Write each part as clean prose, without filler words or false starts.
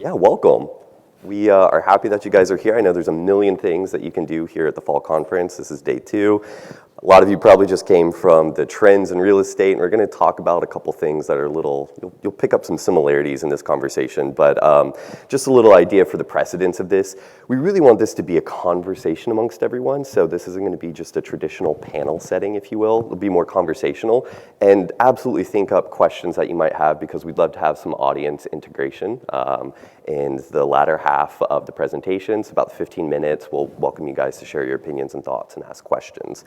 Yeah, welcome. We are happy that you guys are here. I know there's a million things that you can do here at the fall conference. This is day 2. A lot of you probably just came from the trends in real estate, and we're going to talk about a couple things that are you'll pick up some similarities in this conversation, but just a little idea for the precedence of this. We really want this to be a conversation amongst everyone, so this isn't going to be just a traditional panel setting, if you will. It'll be more conversational, and absolutely think up questions that you might have, because we'd love to have some audience integration in the latter half of the presentations. About 15 minutes, we'll welcome you guys to share your opinions and thoughts and ask questions.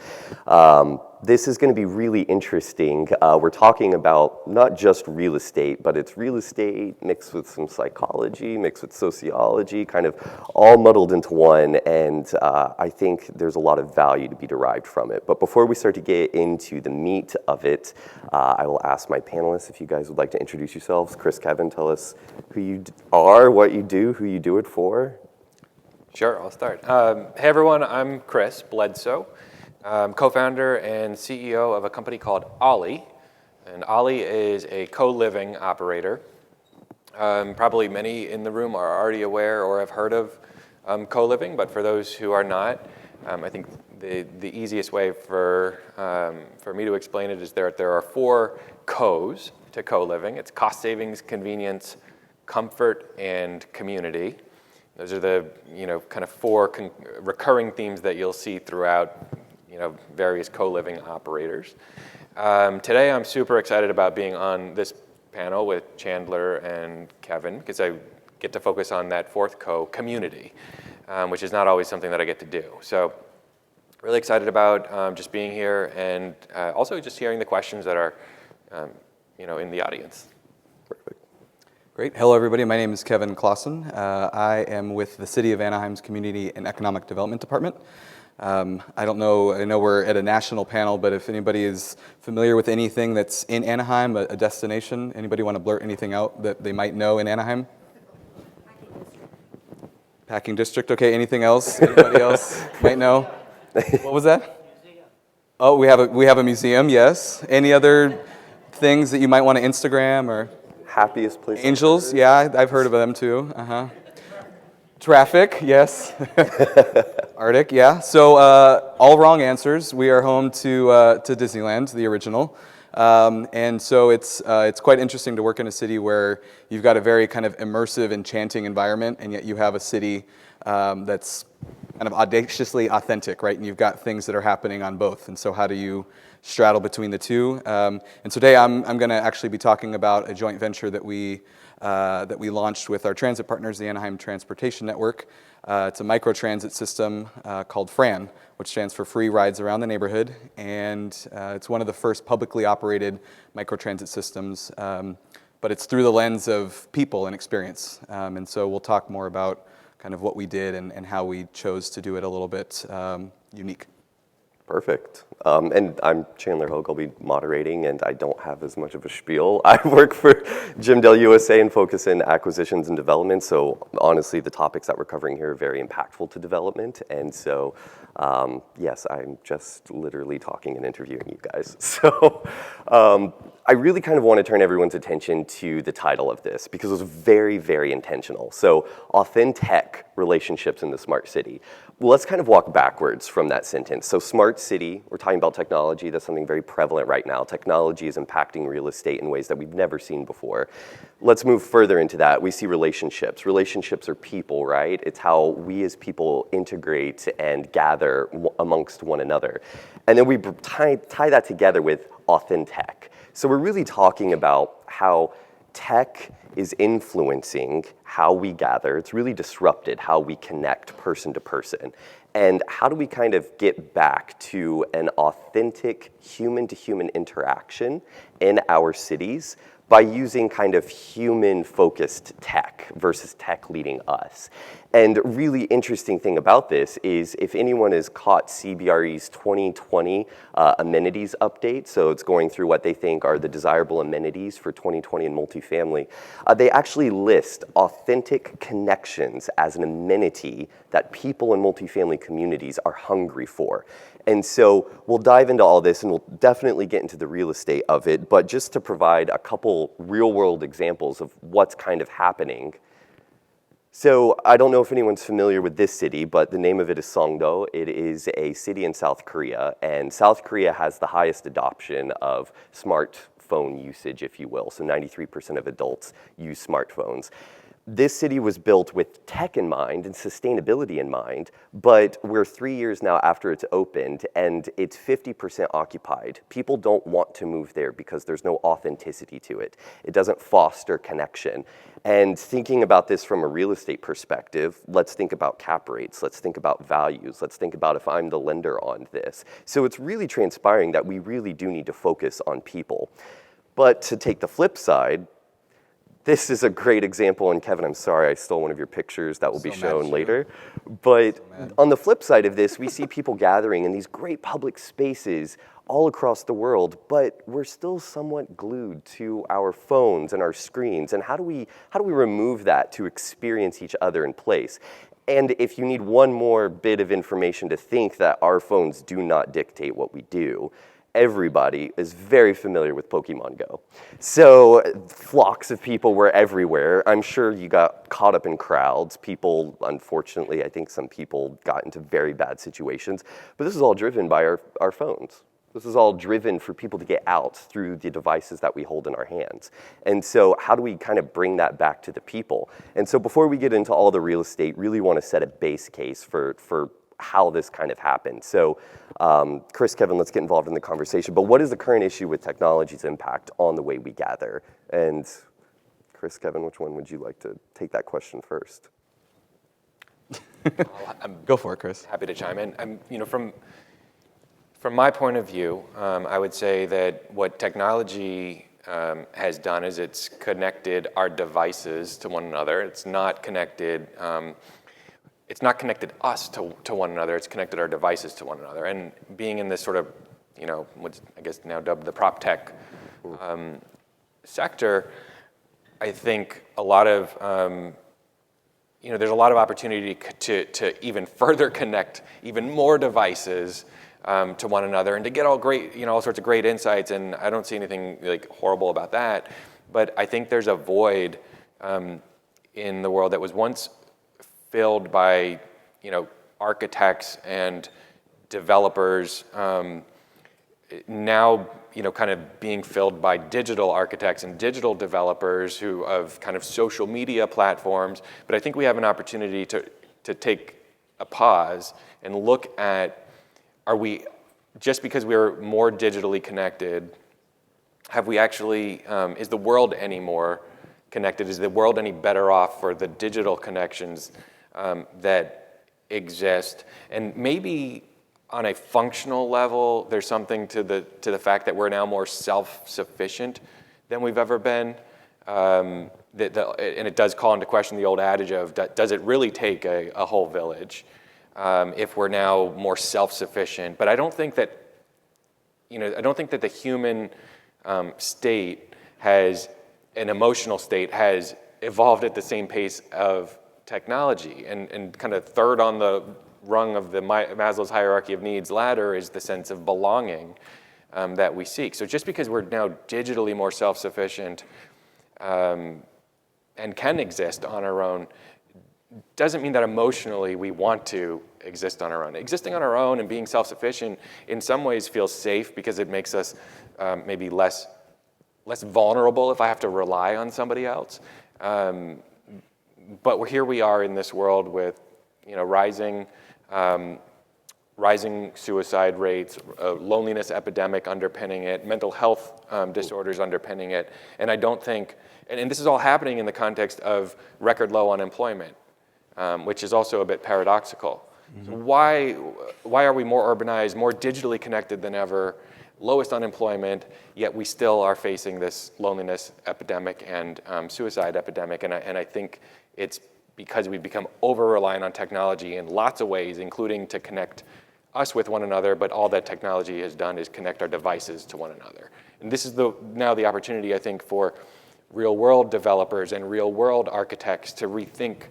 This is going to be really interesting. We're talking about not just real estate, but it's real estate mixed with some psychology, mixed with sociology, kind of all muddled into one, and I think there's a lot of value to be derived from it. But before we start to get into the meat of it, I will ask my panelists if you guys would like to introduce yourselves. Chris, Kevin, tell us who you are, what you do, who you do it for. Sure, I'll start. Hey everyone, I'm Chris Bledsoe. I'm co-founder and CEO of a company called Ollie. And Ollie is a co-living operator. Probably many in the room are already aware or have heard of co-living, but for those who are not, I think the easiest way for me to explain it is there are 4 co's to co-living. It's cost savings, convenience, comfort, and community. Those are the kind of 4 recurring themes that you'll see throughout various co-living operators. Today I'm super excited about being on this panel with Chandler and Kevin, because I get to focus on that 4th co, community, which is not always something that I get to do. So really excited about just being here, and also just hearing the questions that are in the audience. Perfect. Great. Hello, everybody. My name is Kevin Clausen. I am with the City of Anaheim's Community and Economic Development Department. I don't know, I know we're at a national panel, but if anybody is familiar with anything that's in Anaheim, a destination, anybody want to blurt anything out that they might know in Anaheim? Packing district. Okay, anything else? Anybody else might know? What was that? Museum. Oh, we have a museum, yes. Any other things that you might want to Instagram or? Happiest place. Angels, yeah, I've heard of them too. Traffic, yes. Arctic, yeah. So all wrong answers. We are home to Disneyland, the original, and so it's quite interesting to work in a city where you've got a very kind of immersive, enchanting environment, and yet you have a city that's kind of audaciously authentic, right? And you've got things that are happening on both. And so how do you straddle between the two? And so today I'm going to actually be talking about a joint venture that we launched with our transit partners, the Anaheim Transportation Network. It's a microtransit system called FRAN, which stands for Free Rides Around the Neighborhood, and it's one of the first publicly operated microtransit systems, but it's through the lens of people and experience. And so we'll talk more about kind of what we did and how we chose to do it a little bit unique. Perfect. And I'm Chandler Hogue. I'll be moderating, and I don't have as much of a spiel. I work for Jim Dell USA and focus in acquisitions and development. So honestly, the topics that we're covering here are very impactful to development. And so, yes, I'm just literally talking and interviewing you guys. So I really kind of want to turn everyone's attention to the title of this, because it was very, very intentional. So AuthenTECH, relationships in the smart city. Well, let's kind of walk backwards from that sentence. So smart city, we're talking about technology. That's something very prevalent right now. Technology is impacting real estate in ways that we've never seen before. Let's move further into that. We see relationships. Relationships are people, right? It's how we as people integrate and gather amongst one another. And then we tie that together with AuthenTECH. So we're really talking about how tech is influencing how we gather. It's really disrupted how we connect person to person. And how do we kind of get back to an authentic human-to-human interaction in our cities by using kind of human-focused tech versus tech leading us? And really interesting thing about this is if anyone has caught CBRE's 2020 amenities update, so it's going through what they think are the desirable amenities for 2020 in multifamily, they actually list authentic connections as an amenity that people in multifamily communities are hungry for. And so we'll dive into all this, and we'll definitely get into the real estate of it, but just to provide a couple real-world examples of what's kind of happening. So I don't know if anyone's familiar with this city, but the name of it is Songdo. It is a city in South Korea, and South Korea has the highest adoption of smartphone usage, if you will. So 93% of adults use smartphones. This city was built with tech in mind and sustainability in mind, but we're 3 years now after it's opened and it's 50% occupied. People don't want to move there because there's no authenticity to it. It doesn't foster connection. And thinking about this from a real estate perspective, let's think about cap rates, let's think about values, let's think about if I'm the lender on this. So it's really transpiring that we really do need to focus on people. But to take the flip side, this is a great example, and Kevin, I'm sorry, I stole one of your pictures that will be shown later. But on the flip side of this, we see people gathering in these great public spaces all across the world, but we're still somewhat glued to our phones and our screens. And how do we remove that to experience each other in place? And if you need one more bit of information to think that our phones do not dictate what we do, everybody is very familiar with Pokemon Go. So flocks of people were everywhere. I'm sure you got caught up in crowds. People, unfortunately, I think some people got into very bad situations. But this is all driven by our phones. This is all driven for people to get out through the devices that we hold in our hands. And so how do we kind of bring that back to the people? And so before we get into all the real estate, really want to set a base case for how this kind of happened. So Chris, Kevin, let's get involved in the conversation. But what is the current issue with technology's impact on the way we gather? And Chris, Kevin, which one would you like to take that question first? Go for it, Chris. Happy to chime in. From my point of view, I would say that what technology has done is it's connected our devices to one another. It's not connected us to one another. It's connected our devices to one another. And being in this sort of, what's I guess now dubbed the prop tech sector, I think a lot of there's a lot of opportunity to even further connect even more devices to one another and to get all sorts of great insights. And I don't see anything like horrible about that. But I think there's a void in the world that was once filled by architects and developers, now kind of being filled by digital architects and digital developers of kind of social media platforms. But I think we have an opportunity to take a pause and look at, are we, just because we're more digitally connected, have we actually, is the world any more connected? Is the world any better off for the digital connections that exist? And maybe on a functional level, there's something to the fact that we're now more self-sufficient than we've ever been. And it does call into question the old adage of, does it really take a whole village if we're now more self-sufficient? But I don't think that the human state an emotional state has evolved at the same pace of technology. And kind of third on the rung of the Maslow's hierarchy of needs ladder is the sense of belonging that we seek. So just because we're now digitally more self-sufficient and can exist on our own doesn't mean that emotionally we want to exist on our own. Existing on our own and being self-sufficient in some ways feels safe because it makes us maybe less vulnerable if I have to rely on somebody else. But here we are in this world with rising suicide rates, loneliness epidemic underpinning it, mental health disorders underpinning it. And I don't think, and this is all happening in the context of record low unemployment, which is also a bit paradoxical. Mm-hmm. So why are we more urbanized, more digitally connected than ever, lowest unemployment, yet we still are facing this loneliness epidemic and suicide epidemic? And I think it's because we've become over-reliant on technology in lots of ways, including to connect us with one another, but all that technology has done is connect our devices to one another. And this is now the opportunity, I think, for real-world developers and real-world architects to rethink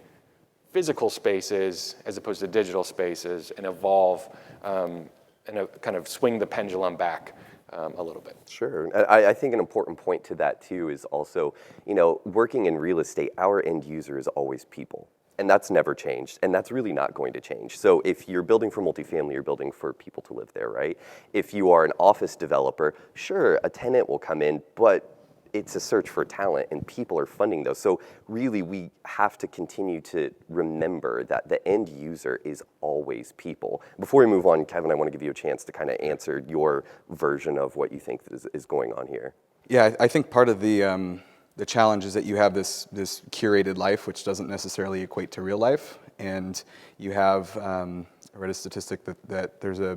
physical spaces as opposed to digital spaces and evolve and kind of swing the pendulum back a little bit. Sure. I think an important point to that too is also, working in real estate, our end user is always people. And that's never changed, and that's really not going to change. So if you're building for multifamily, you're building for people to live there, right? If you are an office developer, sure, a tenant will come in, but it's a search for talent, and people are funding those. So really, we have to continue to remember that the end user is always people. Before we move on, Kevin, I want to give you a chance to kind of answer your version of what you think is going on here. Yeah, I think part of the challenge is that you have this curated life, which doesn't necessarily equate to real life, and you have I read a statistic that there's I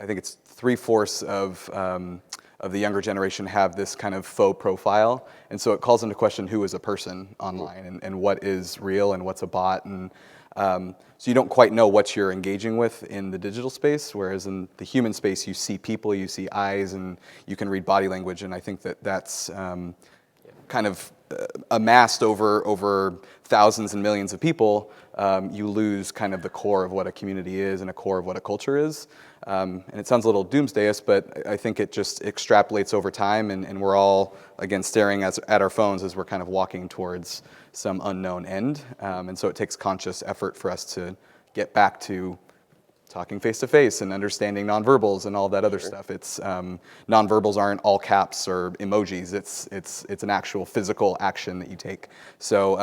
think it's 3/4 of the younger generation have this kind of faux profile, and so it calls into question who is a person online and what is real and what's a bot, and so you don't quite know what you're engaging with in the digital space, whereas in the human space you see people, you see eyes, and you can read body language, and I think that's kind of amassed over thousands and millions of people, you lose kind of the core of what a community is and a core of what a culture is. And it sounds a little doomsday-ish, but I think it just extrapolates over time, and we're all, again, staring at our phones as we're kind of walking towards some unknown end. And so it takes conscious effort for us to get back to talking face-to-face and understanding nonverbals and all that other stuff. It's nonverbals aren't all caps or emojis. It's an actual physical action that you take. So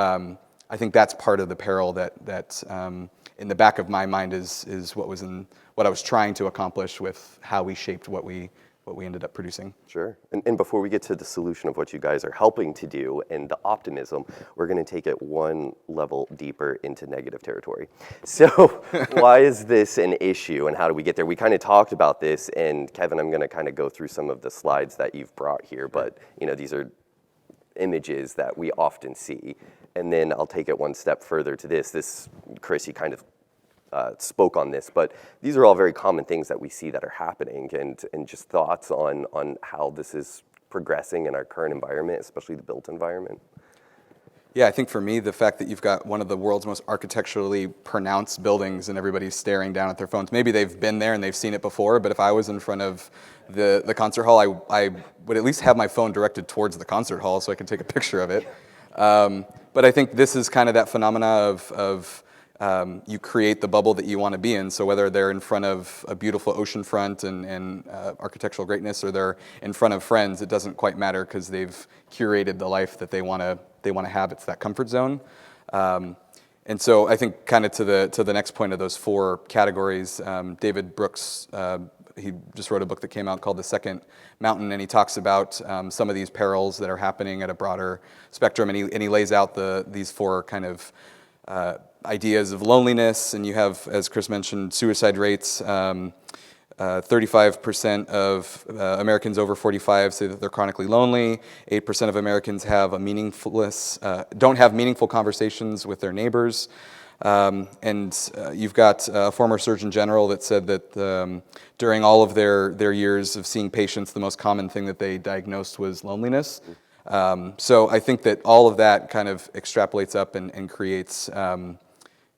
I think that's part of the peril that in the back of my mind is what I was trying to accomplish with how we shaped what we ended up producing. Sure. And before we get to the solution of what you guys are helping to do and the optimism, we're going to take it one level deeper into negative territory. So why is this an issue and how do we get there? We kind of talked about this, and Kevin, I'm going to kind of go through some of the slides that you've brought here, but these are images that we often see. And then I'll take it one step further to this, Chris, you kind of spoke on this, but these are all very common things that we see that are happening, and just thoughts on how this is progressing in our current environment, especially the built environment. Yeah, I think for me, the fact that you've got one of the world's most architecturally pronounced buildings and everybody's staring down at their phones, maybe they've been there and they've seen it before, but if I was in front of the concert hall, I would at least have my phone directed towards the concert hall so I could take a picture of it. But I think this is kind of that phenomena of you create the bubble that you want to be in. So whether they're in front of a beautiful oceanfront and architectural greatness, or they're in front of friends, it doesn't quite matter because they've curated the life that they want to have. It's that comfort zone. And so I think kind of to the next point of those four categories, David Brooks, he just wrote a book that came out called The Second Mountain, and he talks about some of these perils that are happening at a broader spectrum, and he lays out these four kind of ideas of loneliness, and you have, as Chris mentioned, suicide rates. 35% of Americans over 45 say that they're chronically lonely. 8% of Americans have don't have meaningful conversations with their neighbors. And you've got a former Surgeon General that said that during all of their years of seeing patients, the most common thing that they diagnosed was loneliness. So I think that all of that kind of extrapolates up and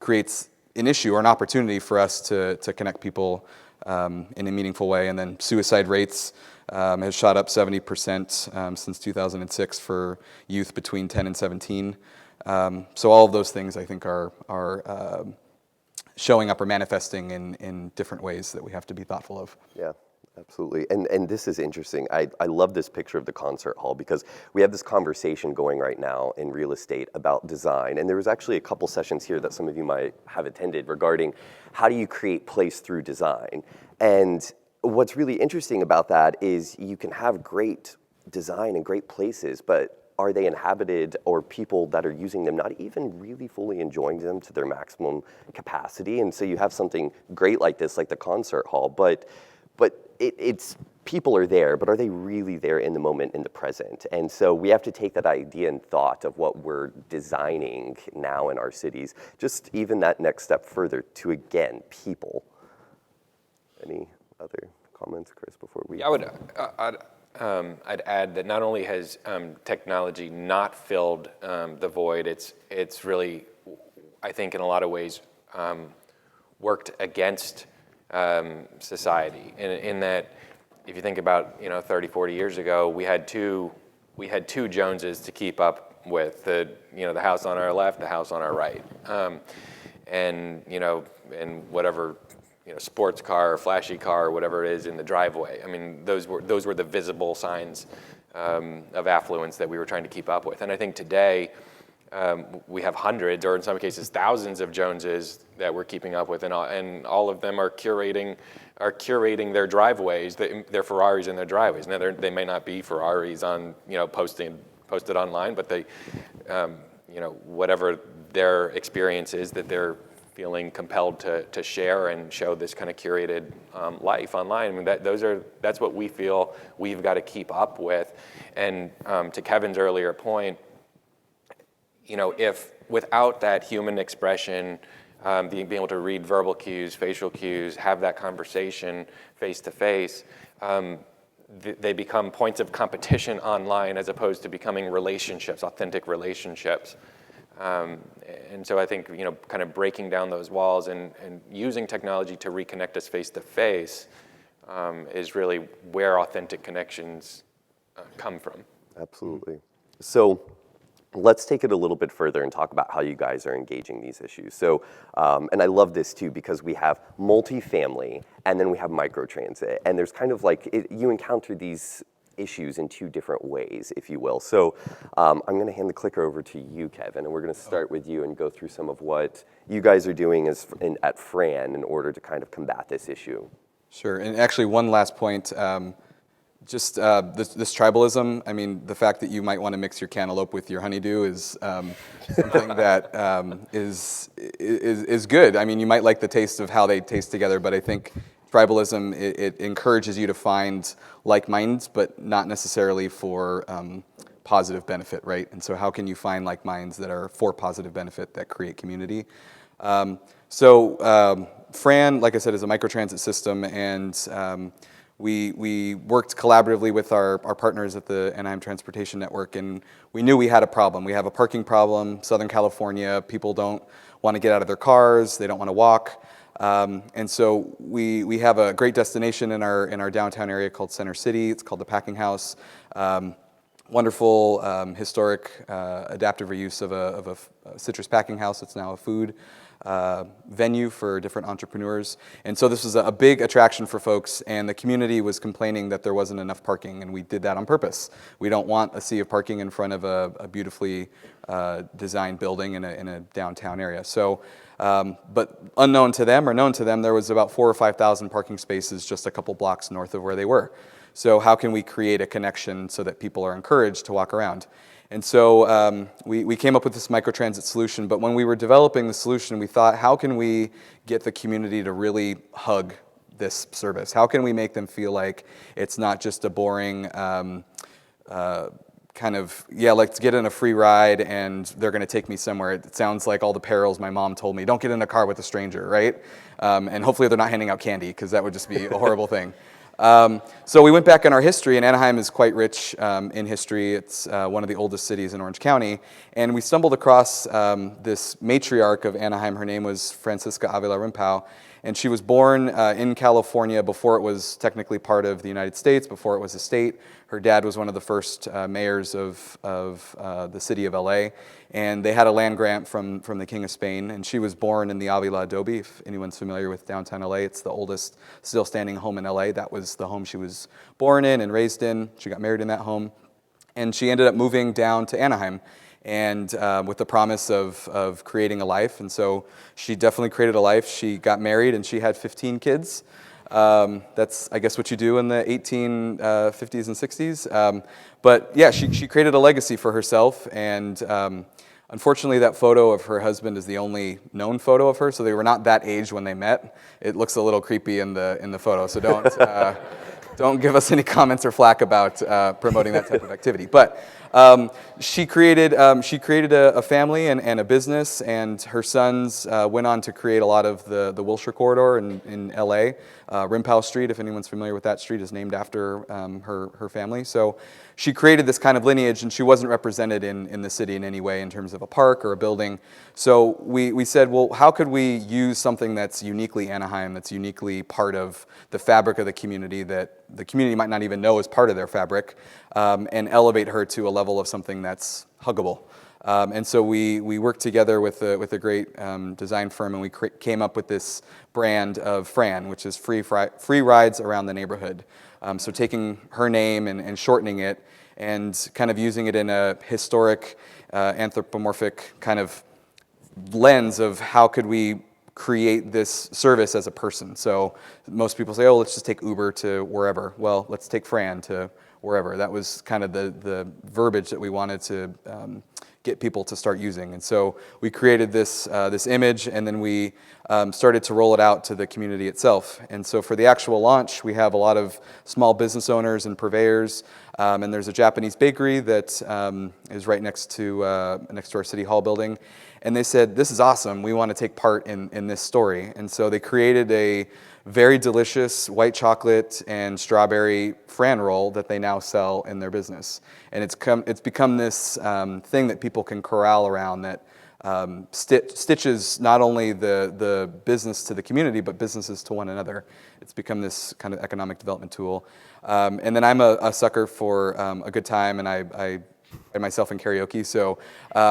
creates an issue or an opportunity for us to connect people in a meaningful way. And then suicide rates has shot up 70% since 2006 for youth between 10 and 17. So all of those things I think are showing up or manifesting in different ways that we have to be thoughtful of. Yeah. Absolutely, and this is interesting. I love this picture of the concert hall because we have this conversation going right now in real estate about design, and there was actually a couple sessions here that some of you might have attended regarding how do you create place through design. And what's really interesting about that is you can have great design and great places, but are they inhabited, or people that are using them not even really fully enjoying them to their maximum capacity? And so you have something great like this, like the concert hall, but it's people are there, but are they really there in the moment, in the present? And so we have to take that idea and thought of what we're designing now in our cities, just even that next step further to, again, people. Any other comments, Chris, before we... Yeah, I'd add that not only has technology not filled the void, it's really, I think, in a lot of ways, worked against society, in that if you think about 30, 40 years ago, we had two Joneses to keep up with, the house on our left, the house on our right, and whatever sports car, or flashy car, or whatever it is in the driveway. I mean, those were the visible signs of affluence that we were trying to keep up with. And I think today we have hundreds, or in some cases thousands, of Joneses that we're keeping up with, and all of them are curating their driveways, their Ferraris in their driveways. Now they may not be Ferraris on posted online, but they whatever their experience is that they're feeling compelled to share and show this kind of curated life online. I mean, that's what we feel we've got to keep up with. And to Kevin's earlier point, if without that human expression, being able to read verbal cues, facial cues, have that conversation face to face, they become points of competition online as opposed to becoming relationships, authentic relationships. And so I think, kind of breaking down those walls and using technology to reconnect us face to face is really where authentic connections come from. Absolutely. So let's take it a little bit further and talk about how you guys are engaging these issues. So, and I love this too, because we have multifamily and then we have microtransit, and there's kind of like, you encounter these issues in two different ways, if you will. So I'm going to hand the clicker over to you, Kevin, and we're going to start with you and go through some of what you guys are doing at FRAN in order to kind of combat this issue. Sure, and actually one last point, just this tribalism. I mean, the fact that you might want to mix your cantaloupe with your honeydew is something that is good. I mean, you might like the taste of how they taste together, but I think tribalism, it encourages you to find like minds, but not necessarily for positive benefit, right? And so how can you find like minds that are for positive benefit that create community? FRAN, like I said, is a microtransit system, and we worked collaboratively with our partners at the Anaheim Transportation Network, and we knew we had a problem. We have a parking problem. Southern California, people don't want to get out of their cars, they don't want to walk. And so we have a great destination in our downtown area called Center City. It's called the Packing House. Wonderful historic adaptive reuse of a citrus packing house. It's now a food venue for different entrepreneurs. And so this was a big attraction for folks, and the community was complaining that there wasn't enough parking, and we did that on purpose. We don't want a sea of parking in front of a beautifully designed building in a downtown area. So, but unknown to them, or known to them, there was about 4,000 or 5,000 parking spaces just a couple blocks north of where they were. So how can we create a connection so that people are encouraged to walk around? And so we came up with this microtransit solution, but when we were developing the solution, we thought, how can we get the community to really hug this service? How can we make them feel like it's not just a boring kind of, yeah, let's get in a free ride and they're going to take me somewhere. It sounds like all the perils my mom told me. Don't get in a car with a stranger, right? And hopefully they're not handing out candy, because that would just be a horrible thing. So we went back in our history, and Anaheim is quite rich in history. It's one of the oldest cities in Orange County. And we stumbled across this matriarch of Anaheim. Her name was Francisca Avila Rimpau. And she was born in California before it was technically part of the United States, before it was a state. Her dad was one of the first mayors of the city of LA. And they had a land grant from the King of Spain. And she was born in the Avila Adobe. If anyone's familiar with downtown LA, it's the oldest still standing home in LA. That was the home she was born in and raised in. She got married in that home. And she ended up moving down to Anaheim, and with the promise of creating a life. And so she definitely created a life. She got married, and she had 15 kids. That's, I guess, what you do in the 1850s and 60s. But yeah, she created a legacy for herself, and unfortunately that photo of her husband is the only known photo of her, so they were not that age when they met. It looks a little creepy in the photo, so don't give us any comments or flack about promoting that type of activity. But she created a family and a business, and her sons went on to create a lot of the Wilshire corridor in LA. Rimpau Street, if anyone's familiar with that street, is named after her family. So she created this kind of lineage, and she wasn't represented in the city in any way in terms of a park or a building. So we said, well, how could we use something that's uniquely Anaheim, that's uniquely part of the fabric of the community, that the community might not even know is part of their fabric, and elevate her to a level of something that's huggable. And so we worked together with a great design firm, and we came up with this brand of FRAN, which is free rides around the neighborhood. So taking her name and shortening it and kind of using it in a historic, anthropomorphic kind of lens of how could we create this service as a person. So most people say, oh, let's just take Uber to wherever. Well, let's take FRAN to wherever. That was kind of the verbiage that we wanted to get people to start using. And so we created this image, and then we started to roll it out to the community itself. And so for the actual launch, we have a lot of small business owners and purveyors, and there's a Japanese bakery that is right next to our City Hall building. And they said, this is awesome, we want to take part in this story. And so they created a very delicious white chocolate and strawberry FRAN roll that they now sell in their business. And it's become this thing that people can corral around that stitches not only the business to the community, but businesses to one another. It's become this kind of economic development tool. And then I'm a sucker for a good time, and I myself in karaoke. So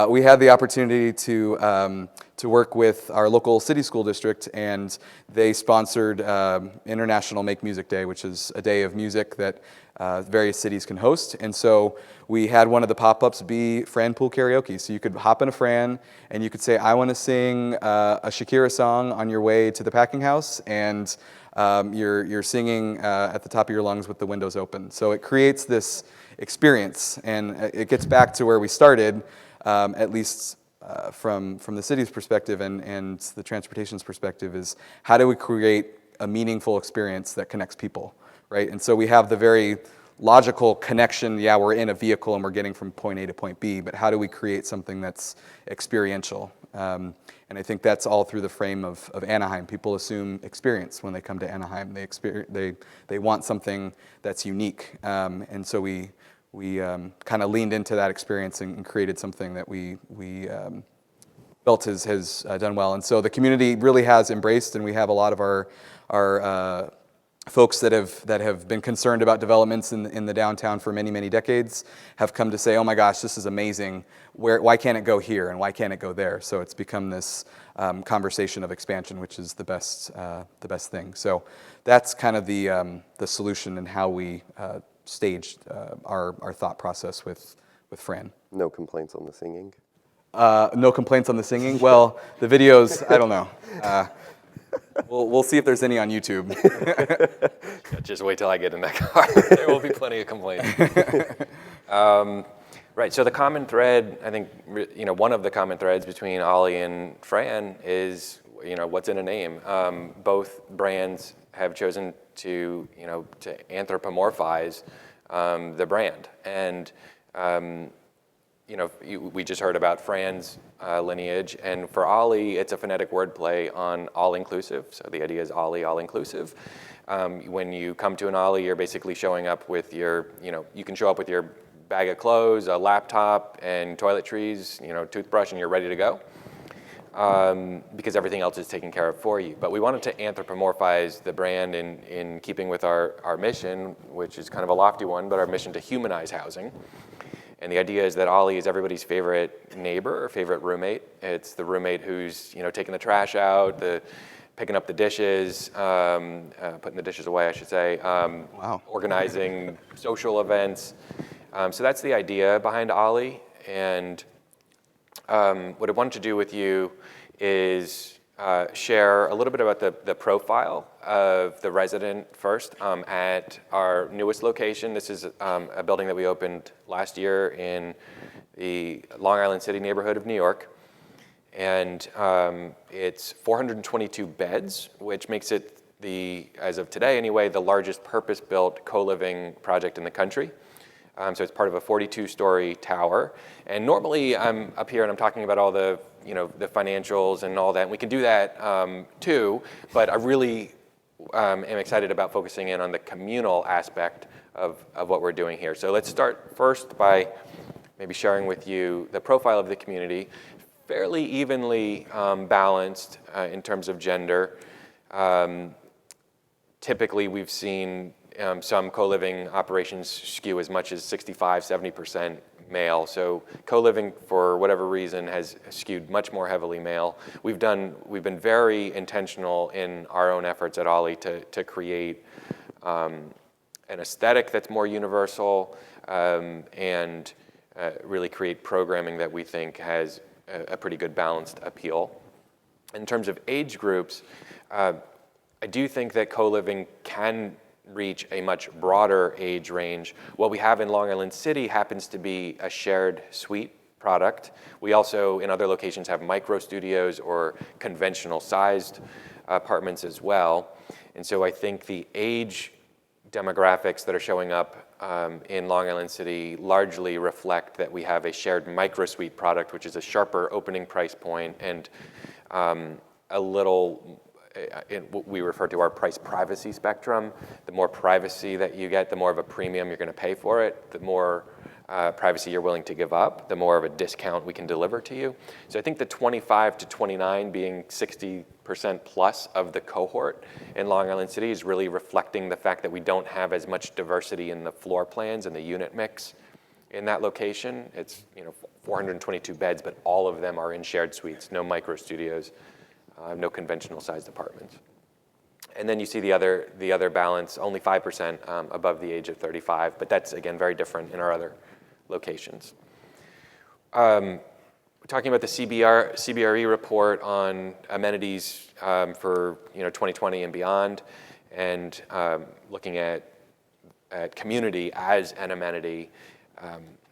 we had the opportunity to work with our local city school district, and they sponsored International Make Music Day, which is a day of music that various cities can host. And so we had one of the pop-ups be FRAN Pool Karaoke. So you could hop in a FRAN and you could say, I want to sing a Shakira song on your way to the packing house, and you're singing at the top of your lungs with the windows open. So it creates this experience, and it gets back to where we started, at least from the city's perspective and the transportation's perspective, is how do we create a meaningful experience that connects people, right? And so we have the very logical connection, yeah, we're in a vehicle and we're getting from point A to point B, but how do we create something that's experiential? And I think that's all through the frame of Anaheim. People assume experience when they come to Anaheim. They want something that's unique, and so we kind of leaned into that experience and created something that we felt has done well. And so the community really has embraced, and we have a lot of our folks that have been concerned about developments in the downtown for many, many decades have come to say, oh my gosh, this is amazing. Why can't it go here, and why can't it go there? So it's become this conversation of expansion, which is the best thing. So that's kind of the solution and how we staged our thought process with FRAN. No complaints on the singing? No complaints on the singing? Well, the videos, I don't know. We'll see if there's any on YouTube. Just wait till I get in that car. There will be plenty of complaints. Right, so the common thread, I think, one of the common threads between Ollie and FRAN is, what's in a name. Both brands have chosen to anthropomorphize the brand. And, we just heard about FRAN's lineage, and for Ollie, it's a phonetic wordplay on all-inclusive. So the idea is Ollie, all-inclusive. When you come to an Ollie, you're basically showing up with your, you can show up with your bag of clothes, a laptop, and toiletries, toothbrush, and you're ready to go. Because everything else is taken care of for you. But we wanted to anthropomorphize the brand in keeping with our mission, which is kind of a lofty one, but our mission to humanize housing. And the idea is that Ollie is everybody's favorite neighbor or favorite roommate. It's the roommate who's taking the trash out, picking up the dishes, putting the dishes away, I should say, Wow. organizing social events. So that's the idea behind Ollie. And what I wanted to do with you is share a little bit about the profile of the resident first at our newest location. This is a building that we opened last year in the Long Island City neighborhood of New York. And it's 422 beds, which makes it as of today anyway, the largest purpose-built co-living project in the country. So it's part of a 42-story tower. And normally I'm up here and I'm talking about all the financials and all that. And we can do that too, but I really am excited about focusing in on the communal aspect of what we're doing here. So let's start first by maybe sharing with you the profile of the community, fairly evenly balanced in terms of gender. Typically, we've seen some co-living operations skew as much as 65, 70% male. So co-living, for whatever reason, has skewed much more heavily male. We've been very intentional in our own efforts at Ollie to create an aesthetic that's more universal, and really create programming that we think has a pretty good balanced appeal. In terms of age groups, I do think that co-living can reach a much broader age range. What we have in Long Island City happens to be a shared suite product. We also, in other locations, have micro studios or conventional sized apartments as well. And so I think the age demographics that are showing up in Long Island City largely reflect that we have a shared micro suite product, which is a sharper opening price point and a little, in what we refer to our price privacy spectrum. The more privacy that you get, the more of a premium you're going to pay for it. The more privacy you're willing to give up, the more of a discount we can deliver to you. So I think the 25 to 29 being 60% plus of the cohort in Long Island City is really reflecting the fact that we don't have as much diversity in the floor plans and the unit mix in that location. It's 422 beds, but all of them are in shared suites, no micro studios, no conventional sized apartments. And then you see the other balance, only 5% above the age of 35, but that's again very different in our other locations. Talking about the CBRE report on amenities for 2020 and beyond, and looking at community as an amenity,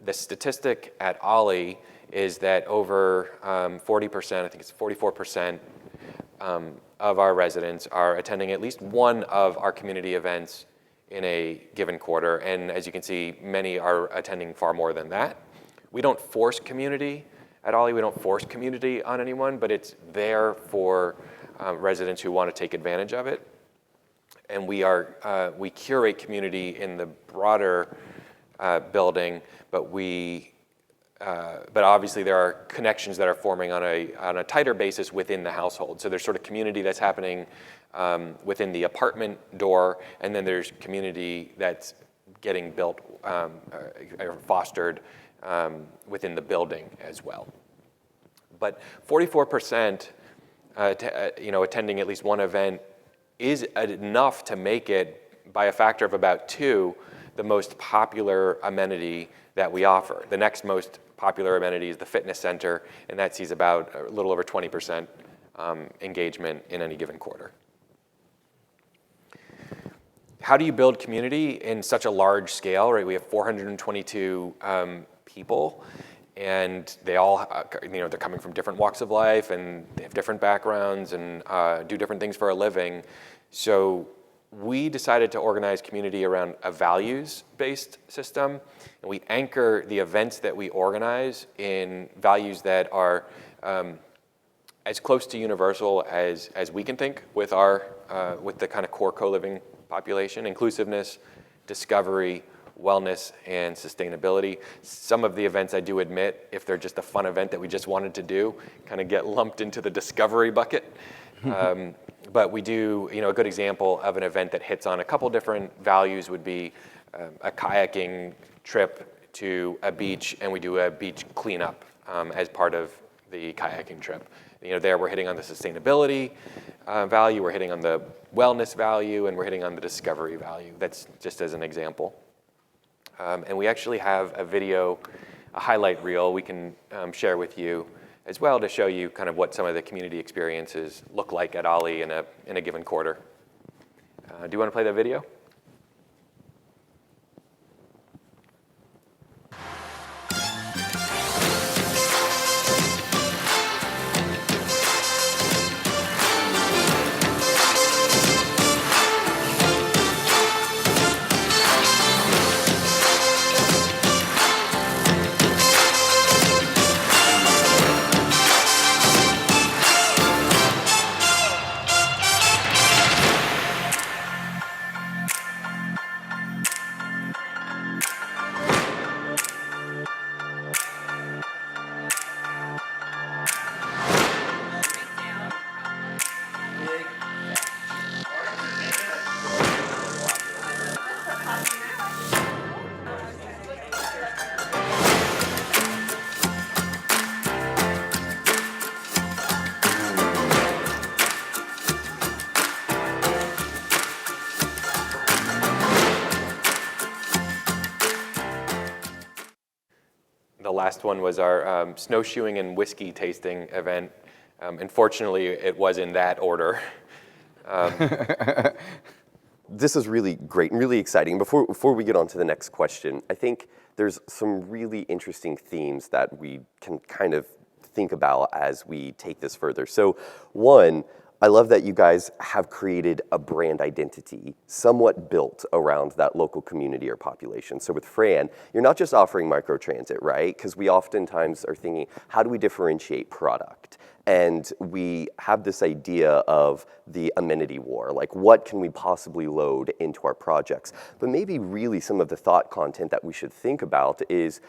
the statistic at Ollie is that over 40%, I think it's 44%, of our residents are attending at least one of our community events in a given quarter. And as you can see, many are attending far more than that. We don't force community at Ollie. We don't force community on anyone, but it's there for residents who want to take advantage of it. And we curate community in the broader building, but obviously there are connections that are forming on a tighter basis within the household. So there's sort of community that's happening within the apartment door, and then there's community that's getting built or fostered within the building as well. But 44% attending at least one event is enough to make it, by a factor of about 2, the most popular amenity that we offer. The next most popular amenity is the fitness center, and that sees about a little over 20% engagement in any given quarter. How do you build community in such a large scale, right? We have 422 people, and they all, they're coming from different walks of life, and they have different backgrounds, and do different things for a living. So we decided to organize community around a values-based system, and we anchor the events that we organize in values that are as close to universal as we can think with the kind of core co-living population: inclusiveness, discovery, wellness, and sustainability. Some of the events, I do admit, if they're just a fun event that we just wanted to do, kind of get lumped into the discovery bucket. But we do, a good example of an event that hits on a couple different values would be a kayaking trip to a beach, and we do a beach cleanup as part of the kayaking trip. There we're hitting on the sustainability value, we're hitting on the wellness value, and we're hitting on the discovery value. That's just as an example. And we actually have a video, a highlight reel we can share with you as well to show you kind of what some of the community experiences look like at Ollie in a given quarter. Do you want to play that video? last one was our snowshoeing and whiskey tasting event. Unfortunately, it was in that order. This is really great and really exciting. Before we get on to the next question, I think there's some really interesting themes that we can kind of think about as we take this further. So one, I love that you guys have created a brand identity somewhat built around that local community or population. So with FRAN, you're not just offering microtransit, right? Because we oftentimes are thinking, how do we differentiate product? And we have this idea of the amenity war, like what can we possibly load into our projects? But maybe really some of the thought content that we should think about is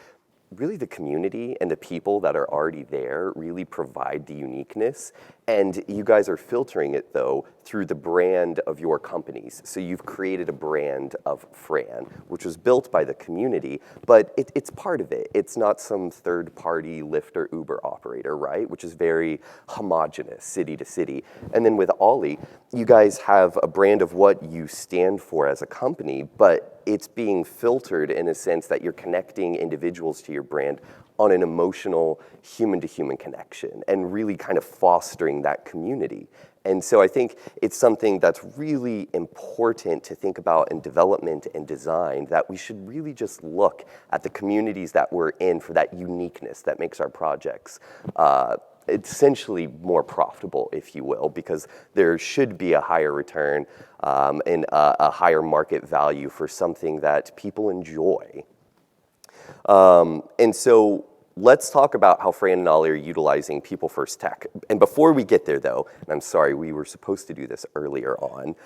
really the community and the people that are already there really provide the uniqueness. And you guys are filtering it, though, through the brand of your companies. So you've created a brand of FRAN, which was built by the community, but it's part of it. It's not some third-party Lyft or Uber operator, right? Which is very homogenous, city to city. And then with Ollie, you guys have a brand of what you stand for as a company, but it's being filtered in a sense that you're connecting individuals to your brand on an emotional human-to-human connection and really kind of fostering that community. And so I think it's something that's really important to think about in development and design, that we should really just look at the communities that we're in for that uniqueness that makes our projects essentially more profitable, if you will, because there should be a higher return and a higher market value for something that people enjoy. And so let's talk about how FRAN and Ollie are utilizing people-first tech. And before we get there, though, and I'm sorry, we were supposed to do this earlier on,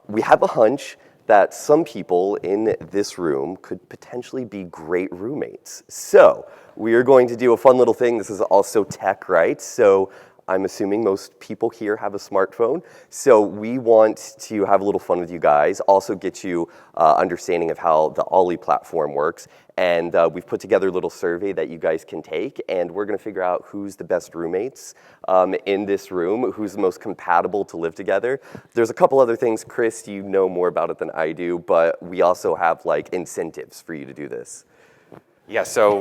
we have a hunch that some people in this room could potentially be great roommates. So we are going to do a fun little thing. This is also tech, right? So I'm assuming most people here have a smartphone. So we want to have a little fun with you guys, also get you understanding of how the Ollie platform works. And we've put together a little survey that you guys can take, and we're gonna figure out who's the best roommates in this room, who's the most compatible to live together. There's a couple other things, Chris, you know more about it than I do, but we also have like incentives for you to do this. Yeah, so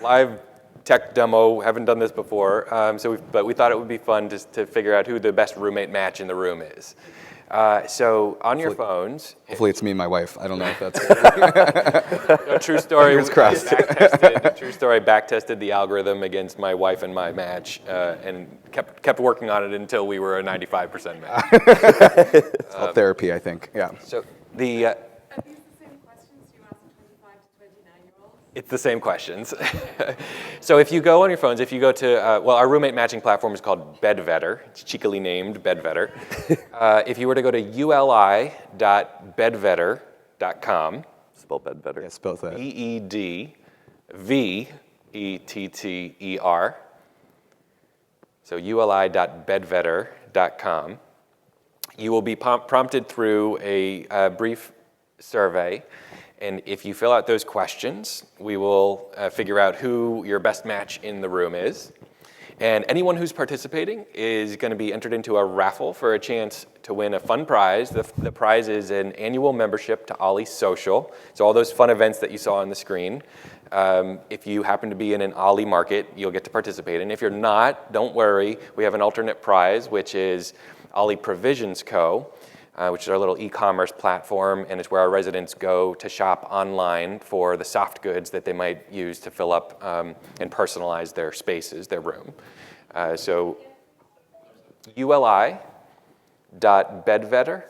live tech demo, haven't done this before, but we thought it would be fun just to figure out who the best roommate match in the room is. So on your phones. Hopefully it's me and my wife. I don't know if that's No, true story. Fingers crossed. True story. Backtested the algorithm against my wife and my match, and kept working on it until we were a 95% match. It's called therapy, I think. Yeah. So the. Are these the same questions you ask 25 to 29-year-olds? It's the same questions. So if you go on your phones, if you go to, well, our roommate matching platform is called Bedvetter. It's cheekily named Bedvetter. If you were to go to uli.bedvetter.com. Spell Bedvetter. Yeah, spell that. BEDVETTER. So uli.bedvetter.com. You will be prompted through a brief survey. And if you fill out those questions, we will figure out who your best match in the room is. And anyone who's participating is going to be entered into a raffle for a chance to win a fun prize. The prize is an annual membership to Ollie Social. So all those fun events that you saw on the screen. If you happen to be in an Ollie market, you'll get to participate. And if you're not, don't worry. We have an alternate prize, which is Ollie Provisions Co., which is our little e-commerce platform, and it's where our residents go to shop online for the soft goods that they might use to fill up and personalize their spaces, their room. So uli.bedvetter,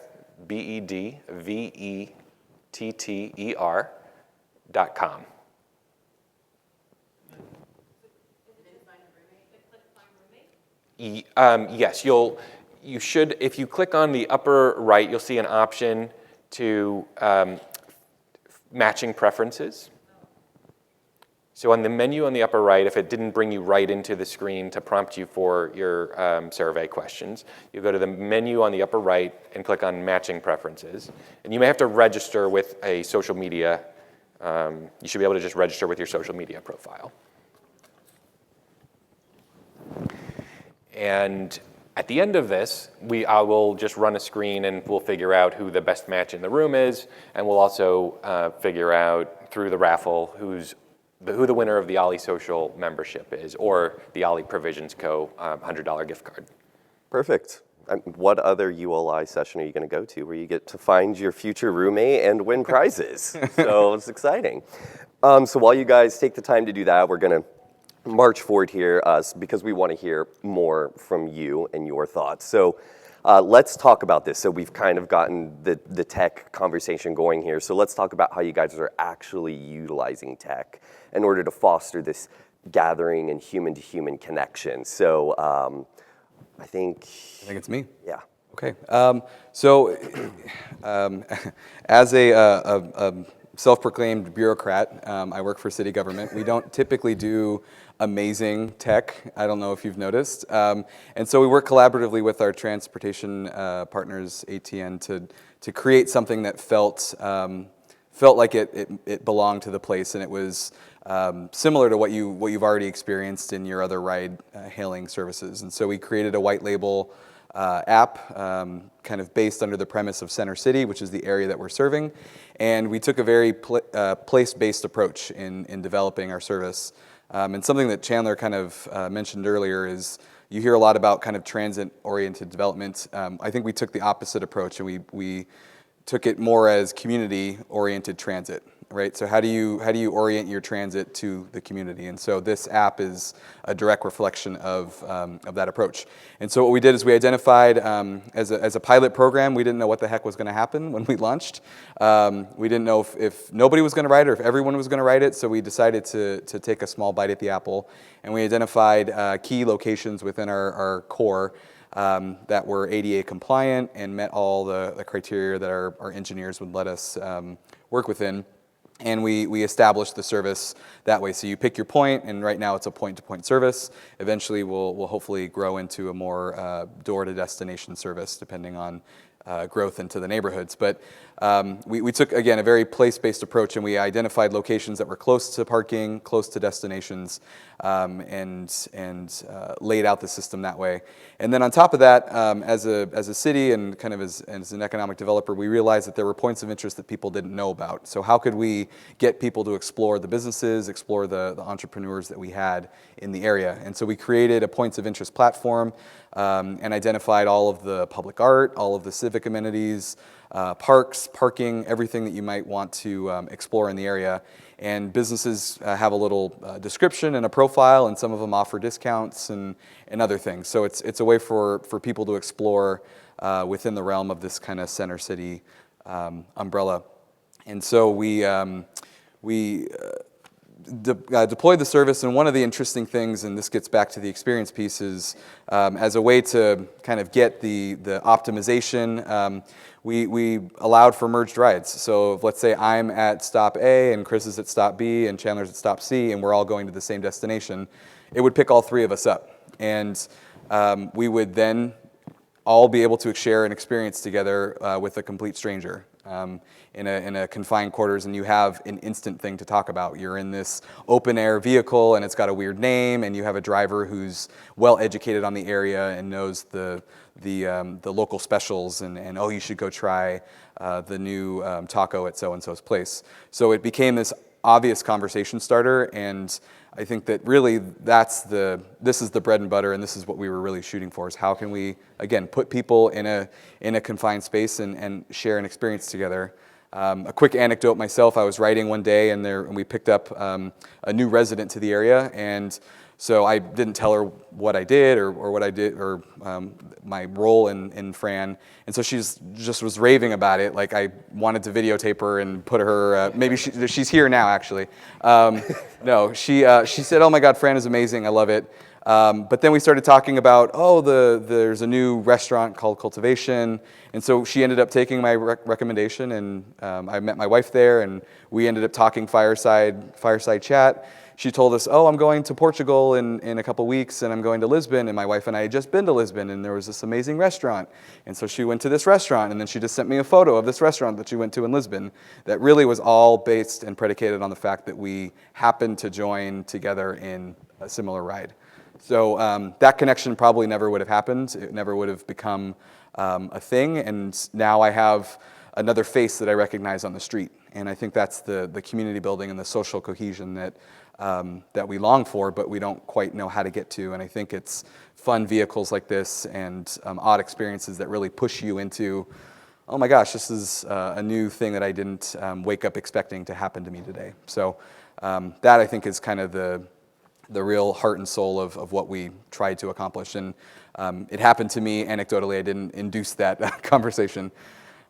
BEDVETTER.com. Yes, you should, if you click on the upper right, you'll see an option to matching preferences. So on the menu on the upper right, if it didn't bring you right into the screen to prompt you for your survey questions, you go to the menu on the upper right and click on matching preferences. And you may have to register with a social media, you should be able to just register with your social media profile. And at the end of this, I will just run a screen and we'll figure out who the best match in the room is, and we'll also figure out through the raffle who the winner of the Ollie Social membership is, or the Ollie Provisions Co. $100 gift card. Perfect. What other ULI session are you going to go to where you get to find your future roommate and win prizes? So it's exciting. So while you guys take the time to do that, we're going to march forward here because we want to hear more from you and your thoughts. So let's talk about this. So we've kind of gotten the tech conversation going here. So let's talk about how you guys are actually utilizing tech in order to foster this gathering and human-to-human connection. So I think it's me. Yeah. Okay. As a self-proclaimed bureaucrat, I work for city government. We don't typically do amazing tech. I don't know if you've noticed. And so we work collaboratively with our transportation partners, ATN, to create something that felt like it belonged to the place, and it was similar to what you've already experienced in your other ride hailing services. And so we created a white label app kind of based under the premise of Center City, which is the area that we're serving. And we took a very place-based approach in developing our service. And something that Chandler kind of mentioned earlier is you hear a lot about kind of transit-oriented development. I think we took the opposite approach, and we took it more as community-oriented transit. Right, so how do you orient your transit to the community? And so this app is a direct reflection of that approach. And so what we did is we identified as a pilot program. We didn't know what the heck was going to happen when we launched. We didn't know if nobody was going to ride it or if everyone was going to ride it. So we decided to take a small bite at the apple, and we identified key locations within our core that were ADA compliant and met all the criteria that our engineers would let us work within. And we established the service that way. So you pick your point, and right now it's a point-to-point service. Eventually we'll hopefully grow into a more door-to-destination service depending on growth into the neighborhoods. But we took, again, a very place-based approach, and we identified locations that were close to parking, close to destinations, and laid out the system that way. And then on top of that, as a city and kind of as an economic developer, we realized that there were points of interest that people didn't know about. So how could we get people to explore the businesses, explore the entrepreneurs that we had in the area? And so we created a points of interest platform and identified all of the public art, all of the civic amenities, parks, parking, everything that you might want to explore in the area. And businesses have a little description and a profile, and some of them offer discounts and other things. So it's a way for people to explore within the realm of this kind of Center City umbrella. And so we deployed the service, and one of the interesting things, and this gets back to the experience piece, is as a way to kind of get the optimization, we allowed for merged rides. So if, let's say I'm at stop A and Chris is at stop B and Chandler's at stop C, and we're all going to the same destination, it would pick all three of us up. And we would then all be able to share an experience together with a complete stranger. In a confined quarters, and you have an instant thing to talk about. You're in this open air vehicle, and it's got a weird name, and you have a driver who's well educated on the area and knows the local specials, and oh, you should go try the new taco at so and so's place. So it became this obvious conversation starter, and I think that really this is the bread and butter, and this is what we were really shooting for, is how can we, again, put people in a confined space and share an experience together. A quick anecdote myself, I was riding one day, and we picked up a new resident to the area, and so I didn't tell her what I did or what I did or my role in FRAN, and so she just was raving about it. Like I wanted to videotape her and put her. Maybe she's here now, actually. No, she said, "Oh my God, FRAN is amazing. I love it." But then we started talking about, there's a new restaurant called Cultivation, and so she ended up taking my recommendation, and I met my wife there, and we ended up talking fireside chat. She told us, I'm going to Portugal in a couple weeks, and I'm going to Lisbon, and my wife and I had just been to Lisbon, and there was this amazing restaurant. And so she went to this restaurant, and then she just sent me a photo of this restaurant that she went to in Lisbon. That really was all based and predicated on the fact that we happened to join together in a similar ride. So that connection probably never would have happened. It never would have become a thing, and now I have another face that I recognize on the street. And I think that's the community building and the social cohesion that we long for, but we don't quite know how to get to. And I think it's fun vehicles like this and odd experiences that really push you into, oh my gosh, this is a new thing that I didn't wake up expecting to happen to me today. So that I think is kind of the real heart and soul of what we tried to accomplish. And it happened to me anecdotally. I didn't induce that conversation.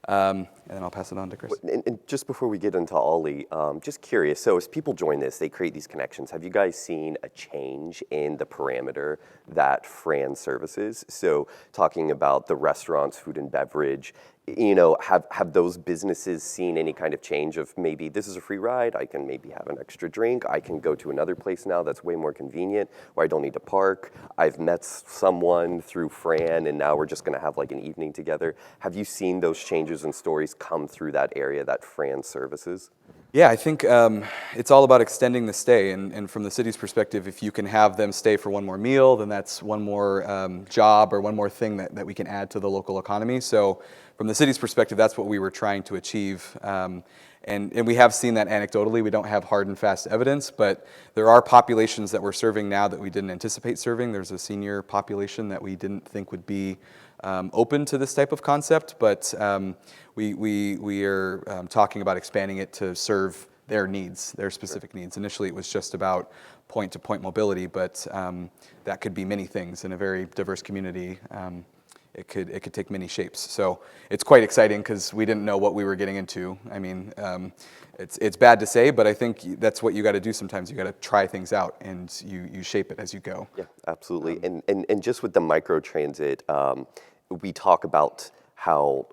And then I'll pass it on to Chris. And just before we get into Ollie, just curious, so as people join this, they create these connections. Have you guys seen a change in the parameter that FRAN services? So talking about the restaurants, food and beverage, have those businesses seen any kind of change of maybe this is a free ride, I can maybe have an extra drink, I can go to another place now that's way more convenient, where I don't need to park, I've met someone through FRAN and now we're just gonna have like an evening together. Have you seen those changes and stories come through that area that FRAN services? Yeah, I think it's all about extending the stay. And from the city's perspective, if you can have them stay for one more meal, then that's one more job or one more thing that we can add to the local economy. So from the city's perspective, that's what we were trying to achieve. And we have seen that anecdotally. We don't have hard and fast evidence, but there are populations that we're serving now that we didn't anticipate serving. There's a senior population that we didn't think would be open to this type of concept, but we are talking about expanding it to serve their needs, their specific needs. Initially, it was just about point-to-point mobility, but that could be many things in a very diverse community. It could take many shapes. So it's quite exciting because we didn't know what we were getting into. I mean, it's bad to say, but I think that's what you got to do sometimes. You got to try things out, and you shape it as you go. Yeah, absolutely. And just with the microtransit, we talk about how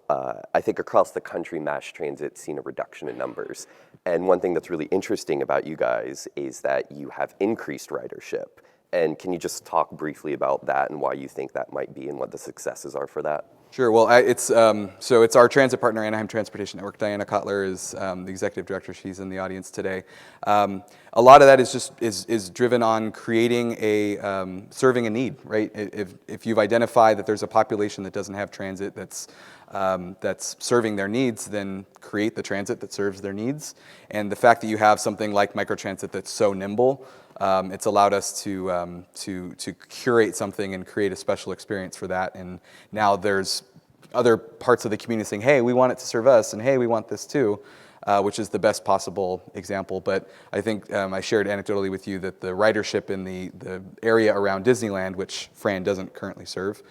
I think across the country, mass transit's seen a reduction in numbers. And one thing that's really interesting about you guys is that you have increased ridership. And can you just talk briefly about that and why you think that might be and what the successes are for that? Sure. Well, it's our transit partner, Anaheim Transportation Network. Diana Cutler is the executive director. She's in the audience today. A lot of that is driven on creating serving a need, right? If you've identified that there's a population that doesn't have transit that's serving their needs, then create the transit that serves their needs. And the fact that you have something like microtransit that's so nimble, it's allowed us to curate something and create a special experience for that. And now there's other parts of the community saying, hey, we want it to serve us, and hey, we want this too, which is the best possible example. But I think I shared anecdotally with you that the ridership in the area around Disneyland, which FRAN doesn't currently serve,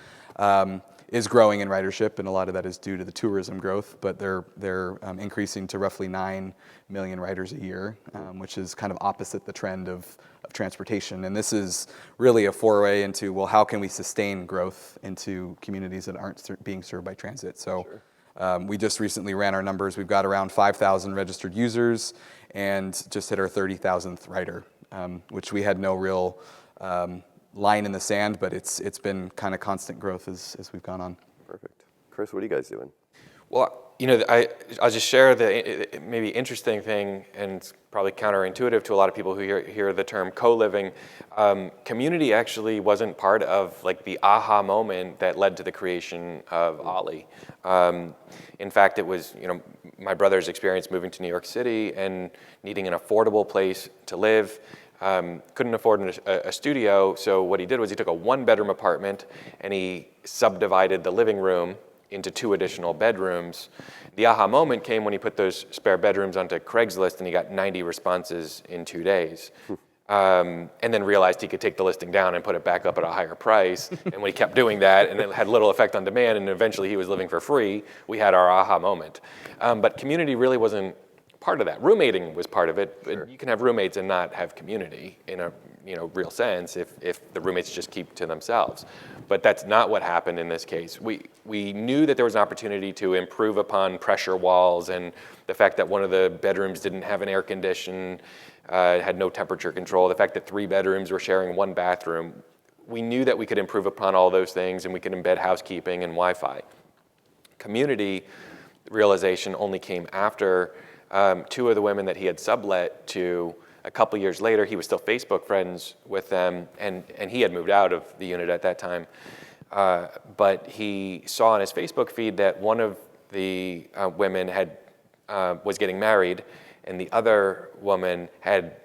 is growing in ridership, and a lot of that is due to the tourism growth, but they're increasing to roughly 9 million riders a year, which is kind of opposite the trend of transportation. And this is really a foray into, well, how can we sustain growth into communities that aren't being served by transit? So we just recently ran our numbers. We've got around 5,000 registered users and just hit our 30,000th rider, which we had no real line in the sand, but it's been kind of constant growth as we've gone on. Perfect. Chris, what are you guys doing? Well, I'll just share the maybe interesting thing, and it's probably counterintuitive to a lot of people who hear the term co-living. Community actually wasn't part of like the aha moment that led to the creation of Ollie. In fact, it was my brother's experience moving to New York City and needing an affordable place to live. Couldn't afford a studio, so what he did was he took a one-bedroom apartment and he subdivided the living room into 2 additional bedrooms. The aha moment came when he put those spare bedrooms onto Craigslist and he got 90 responses in 2 days. And then realized he could take the listing down and put it back up at a higher price. And when he kept doing that, and it had little effect on demand, and eventually he was living for free, we had our aha moment. But community really wasn't part of that. Roommating was part of it, but sure. You can have roommates and not have community in a real sense if the roommates just keep to themselves. But that's not what happened in this case. We knew that there was an opportunity to improve upon pressure walls and the fact that one of the bedrooms didn't have an air condition, had no temperature control, the fact that 3 bedrooms were sharing 1 bathroom. We knew that we could improve upon all those things and we could embed housekeeping and Wi-Fi. Community realization only came after 2 of the women that he had sublet to. A couple years later, he was still Facebook friends with them, and he had moved out of the unit at that time. But he saw on his Facebook feed that one of the women had was getting married, and the other woman had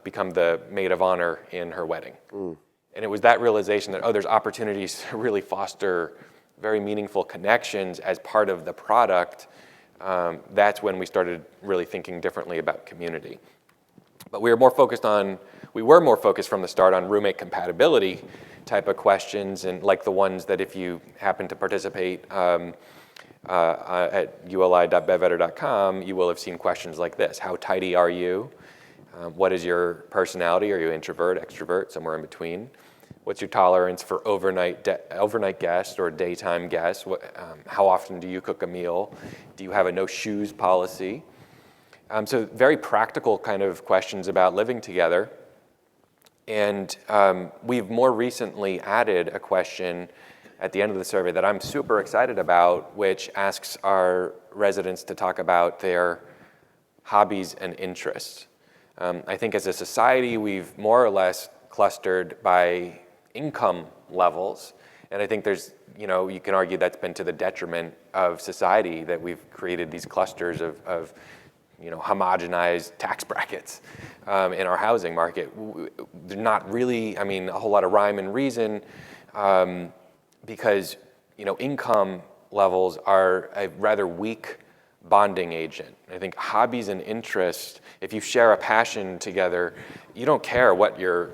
become the maid of honor in her wedding. And it was that realization that, there's opportunities to really foster very meaningful connections as part of the product. That's when we started really thinking differently about community. But we were more focused from the start on roommate compatibility type of questions, and like the ones that if you happen to participate at uli.beveder.com, you will have seen questions like this. How tidy are you? What is your personality? Are you introvert, extrovert, somewhere in between? What's your tolerance for overnight guests or daytime guests? How often do you cook a meal? Do you have a no shoes policy? So very practical kind of questions about living together. And we've more recently added a question at the end of the survey that I'm super excited about, which asks our residents to talk about their hobbies and interests. I think as a society, we've more or less clustered by income levels. And I think there's, you can argue that's been to the detriment of society, that we've created these clusters of homogenized tax brackets in our housing market. They're not really, a whole lot of rhyme and reason, because, income levels are a rather weak bonding agent. I think hobbies and interests, if you share a passion together, you don't care what your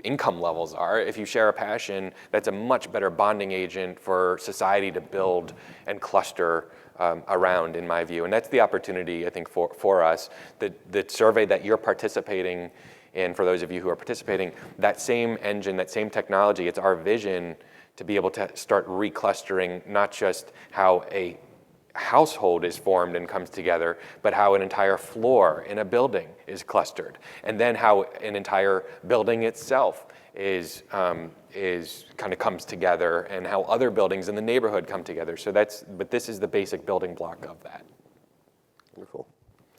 income levels are. If you share a passion, that's a much better bonding agent for society to build and cluster around, in my view. And that's the opportunity, I think, for us. The survey that you're participating in, for those of you who are participating, that same engine, that same technology, it's our vision to be able to start reclustering not just how a household is formed and comes together, but how an entire floor in a building is clustered, and then how an entire building itself is kind of comes together, and how other buildings in the neighborhood come together. But this is the basic building block of that. Wonderful.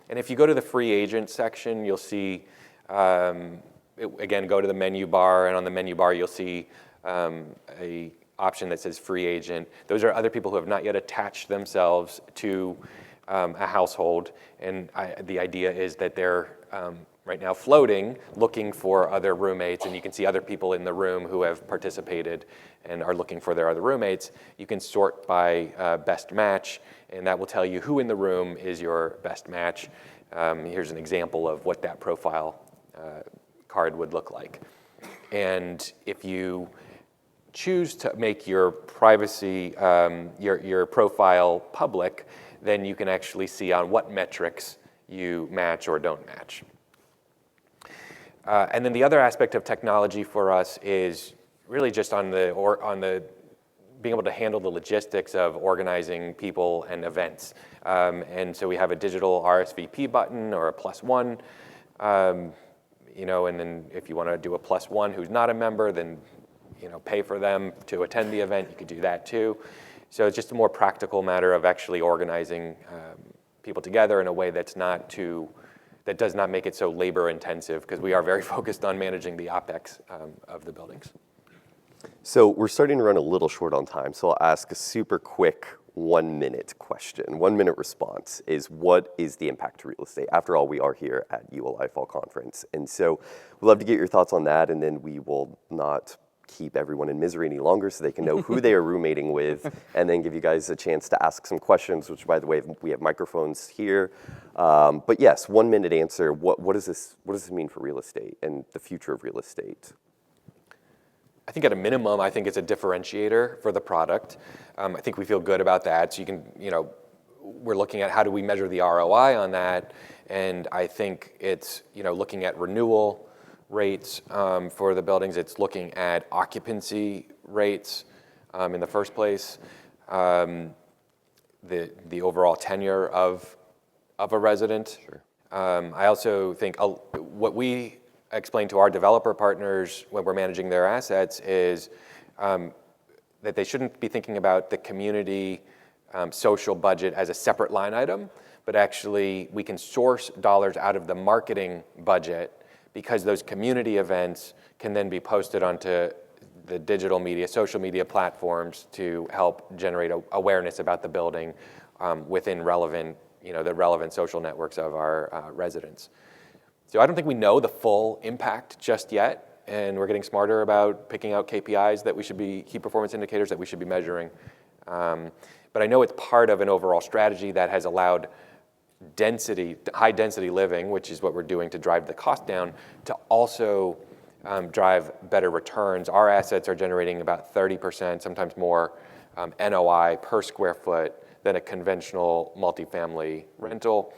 And if you go to the free agent section, you'll see, again, go to the menu bar, and on the menu bar you'll see a option that says free agent. Those are other people who have not yet attached themselves to a household, and the idea is that they're right now floating, looking for other roommates, and you can see other people in the room who have participated and are looking for their other roommates. You can sort by best match, and that will tell you who in the room is your best match. Here's an example of what that profile card would look like. And if you choose to make your privacy, your profile public, then you can actually see on what metrics you match or don't match. And then the other aspect of technology for us is really just on the being able to handle the logistics of organizing people and events. And so we have a digital RSVP button or a +1, and then if you want to do a +1 who's not a member, then pay for them to attend the event. You could do that too. So it's just a more practical matter of actually organizing people together in a way that does not make it so labor intensive, because we are very focused on managing the OpEx of the buildings. So we're starting to run a little short on time, so I'll ask a super quick 1-minute question. 1-minute response is, what is the impact to real estate? After all, we are here at ULI Fall Conference. And so we'd love to get your thoughts on that, and then we will not keep everyone in misery any longer so they can know who they are roommating with, and then give you guys a chance to ask some questions, which, by the way, we have microphones here. But yes, 1-minute answer. What does this mean for real estate and the future of real estate? I think at a minimum, I think it's a differentiator for the product. I think we feel good about that. So you can, we're looking at how do we measure the ROI on that, and I think it's, looking at renewal rates for the buildings. It's looking at occupancy rates in the first place, the overall tenure of a resident. Sure. I also think what we explain to our developer partners when we're managing their assets is that they shouldn't be thinking about the community social budget as a separate line item, but actually we can source dollars out of the marketing budget, because those community events can then be posted onto the digital media, social media platforms to help generate awareness about the building, within relevant, the relevant social networks of our residents. So I don't think we know the full impact just yet, and we're getting smarter about picking out KPIs that we should be, key performance indicators that we should be measuring. But I know it's part of an overall strategy that has allowed high density living, which is what we're doing to drive the cost down, to also drive better returns. Our assets are generating about 30%, sometimes more, NOI per square foot than a conventional multifamily rental.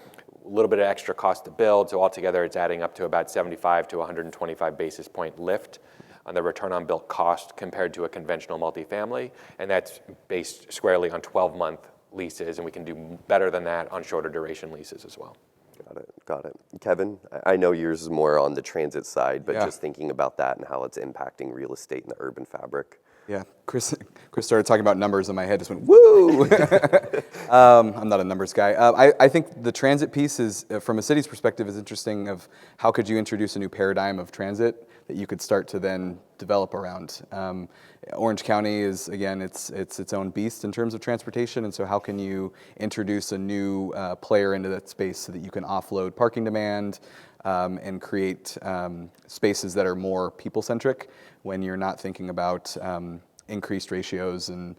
A little bit of extra cost to build, so altogether it's adding up to about 75 to 125 basis point lift on the return on built cost compared to a conventional multifamily, and that's based squarely on 12-month leases, and we can do better than that on shorter duration leases as well. Got it. Kevin, I know yours is more on the transit side, but Yeah. just thinking about that and how it's impacting real estate and the urban fabric. Yeah, Chris started talking about numbers and my head just went, woo! I'm not a numbers guy. I think the transit piece is, from a city's perspective, is interesting of how could you introduce a new paradigm of transit that you could start to then develop around. Orange County is, again, it's its own beast in terms of transportation, and so how can you introduce a new player into that space so that you can offload parking demand and create spaces that are more people-centric when you're not thinking about increased ratios and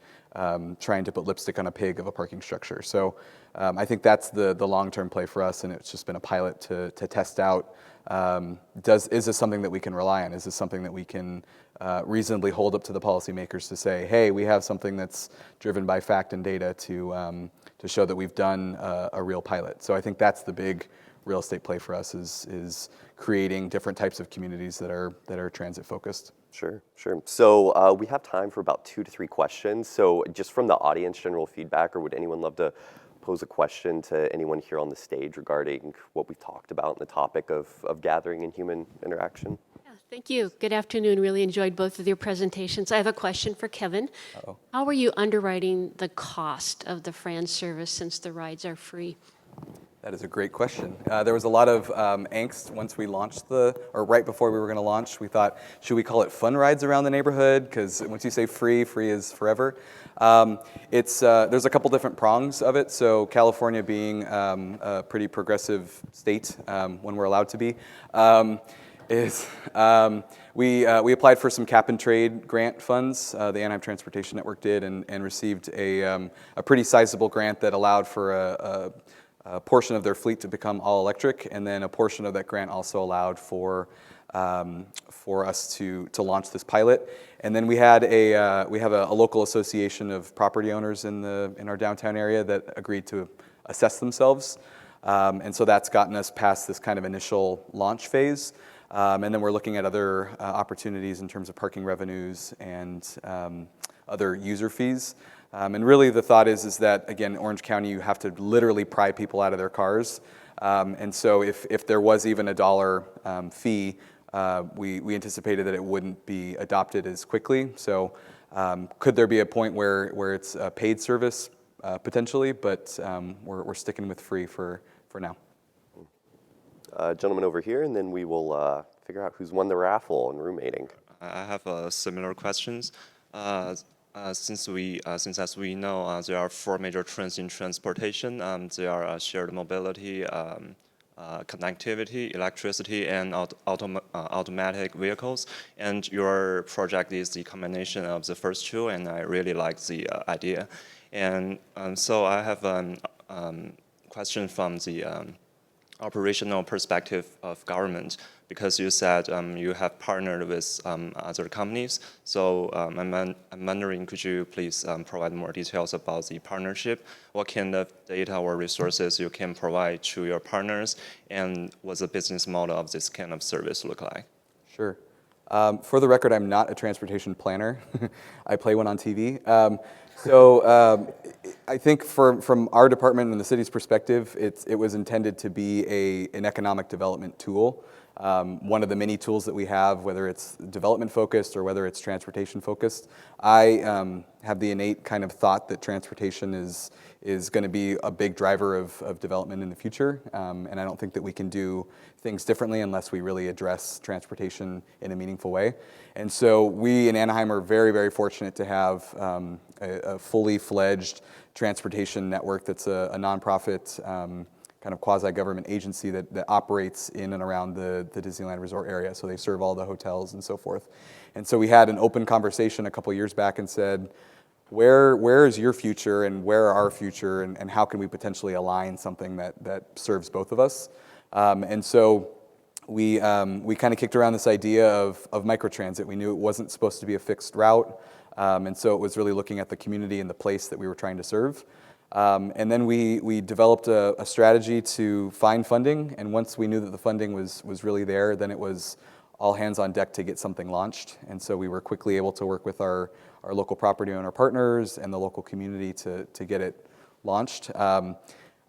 trying to put lipstick on a pig of a parking structure. So I think that's the long-term play for us, and it's just been a pilot to test out. Is this something that we can rely on? Is this something that we can reasonably hold up to the policymakers to say, hey, we have something that's driven by fact and data to show that we've done a real pilot. So I think that's the big real estate play for us is creating different types of communities that are transit focused. Sure. So we have time for about 2 to 3 questions. So just from the audience, general feedback, or would anyone love to pose a question to anyone here on the stage regarding what we talked about in the topic of gathering and human interaction? Yeah, thank you. Good afternoon. Really enjoyed both of your presentations. I have a question for Kevin. Uh-oh. How are you underwriting the cost of the FRAN service since the rides are free? That is a great question. There was a lot of angst once we launched or right before we were going to launch. We thought, should we call it fun rides around the neighborhood? Because once you say free, free is forever. There's a couple different prongs of it. So California being a pretty progressive state when we're allowed to be, we applied for some cap and trade grant funds. The Anaheim Transportation Network did, and received a pretty sizable grant that allowed for a portion of their fleet to become all electric, and then a portion of that grant also allowed for us to launch this pilot. And then we have a local association of property owners in our downtown area that agreed to assess themselves, and so that's gotten us past this kind of initial launch phase. And then we're looking at other opportunities in terms of parking revenues and other user fees. And really the thought is that, again, Orange County, you have to literally pry people out of their cars. And so if there was even a $1 fee, we anticipated that it wouldn't be adopted as quickly. So could there be a point where it's a paid service? Potentially, but we're sticking with free for now. Gentleman over here, and then we will figure out who's won the raffle and roommating. I have similar questions. Since as we know, there are 4 major trends in transportation. There are shared mobility, connectivity, electricity, and automatic vehicles. And your project is the combination of the first 2, and I really like the idea. And so I have a question from the operational perspective of government, because you said you have partnered with other companies. So I'm wondering, could you please provide more details about the partnership? What kind of data or resources you can provide to your partners, and what's the business model of this kind of service look like? Sure. For the record, I'm not a transportation planner. I play one on TV. I think from our department and the city's perspective, it was intended to be an economic development tool. one of the many tools that we have, whether it's development focused or whether it's transportation focused. I have the innate kind of thought that transportation is going to be a big driver of development in the future, and I don't think that we can do things differently unless we really address transportation in a meaningful way. And so we in Anaheim are very, very fortunate to have a fully fledged transportation network that's a nonprofit kind of quasi-government agency that operates in and around the Disneyland Resort area. So they serve all the hotels and so forth. And so we had an open conversation a couple years back and said, where is your future and where are our future, and how can we potentially align something that serves both of us? And so we kind of kicked around this idea of microtransit. We knew it wasn't supposed to be a fixed route, and so it was really looking at the community and the place that we were trying to serve. And then we developed a strategy to find funding, and once we knew that the funding was really there, then it was all hands on deck to get something launched. And so we were quickly able to work with our local property owner partners and the local community to get it launched.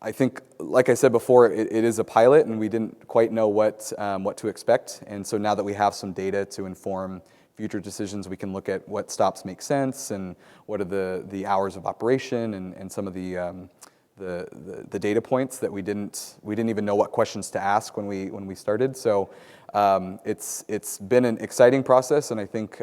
I think, like I said before, it is a pilot, and we didn't quite know what to expect. And so now that we have some data to inform future decisions, we can look at what stops make sense and what are the hours of operation and some of the data points that we didn't even know what questions to ask when we started. So it's been an exciting process, and I think